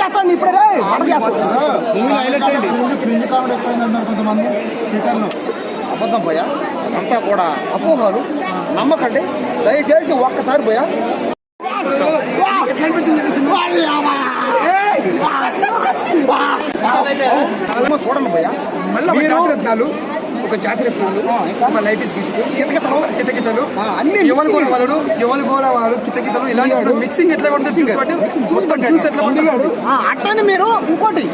చేస్తాను ఇప్పుడే కొంతమంది ట్విట్టర్లో అబద్ధం పోయా అంతా కూడా అపోహలు నమ్మకండి దయచేసి ఒక్కసారి పోయా చూడండి పోయా రత్నాలు ఒక జాతర కితకితలు అన్ని ఎవరు కూడా వాళ్ళు కితకితలు ఇలాంటి మిక్సింగ్ ఎట్లా అట్లనే మీరు ఇంకోటి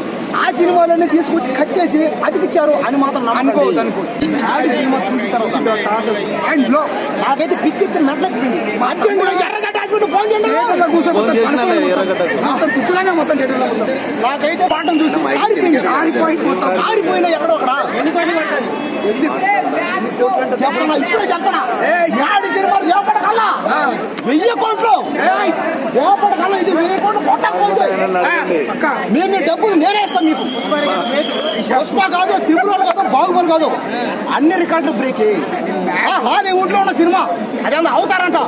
ఆ సినిమాలోనే తీసుకొచ్చి కట్ చేసి అతికిచ్చారు అని మాత్రం అనుకోవద్దు. నాకైతే పిచ్చి నాకైతే పాఠం చూసి కారిపోయినా ఎక్కడో అక్కడ చెప్తున్నా ఇప్పుడే చెప్తున్నా యాడి సినిమా రేపటి కల్లా 1000 కోట్లు రేపటి కల్లా ఇది 1000 కోట్లు కొట్టకపోతే మేము డబ్బులు నేనేస్తాం మీకు. పుష్ప కాదు, తిరుమల కాదు, బాహుబలి కాదు, అన్ని రికార్డులు బ్రేక్. హాలీవుడ్ లో ఉన్న సినిమా అదే అవుతారంట,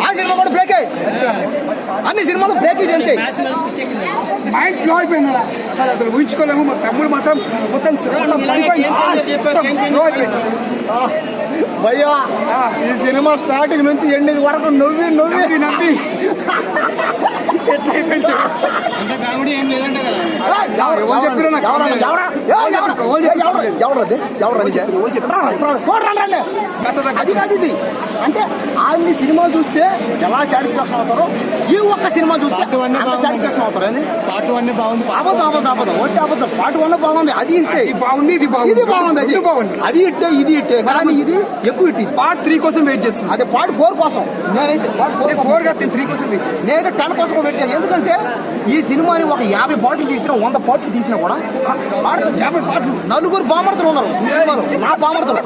ఆ సినిమా కూడా బ్రేక్. అన్ని సినిమాలు బ్రేక్ అంతే. మైండ్ ఫ్లో అయిపోయింది అసలు ఊహించుకోలేము. మా తమ్ముడు మాత్రం మొత్తం భయ్యా ఈ సినిమా స్టార్టింగ్ నుంచి ఎండింగ్ వరకు నవ్వి నవ్వి అది కాదు ఇది. అంటే అన్ని సినిమాలు చూస్తే ఎలా సాటిస్ఫాక్షన్ అవుతారో ఈ ఒక్క సినిమా చూస్తే సాటిస్ఫాక్షన్ అవుతారు. పార్ట్ 1 బాగుంది, అబద్ధం పార్ట్ 1 బాగుంది, అది ఇట్టే బాగుంది, ఇది బాగుంది, అది ఇట్టే, ఇది ఇట్టే, కానీ ఇది ఎక్కువ ఇట్టి. పార్ట్ 3 కోసం వెయిట్ చేస్తుంది, అదే పార్ట్ 4 కోసం. నేనైతే పార్ట్ 4 కాదు 3 కోసం వెయిట్ చేస్తాను. నేనైతే 10 కోసం వెయిట్ చేస్తాను. ఎందుకంటే ఈ సినిమాని ఒక 50 పార్టీలు తీసినా 100 పార్టీలు తీసినా కూడా 50 పార్టీలు నలుగురు బామర్తలు ఉన్నారు ఈ సినిమాలో. నా బామర్తలు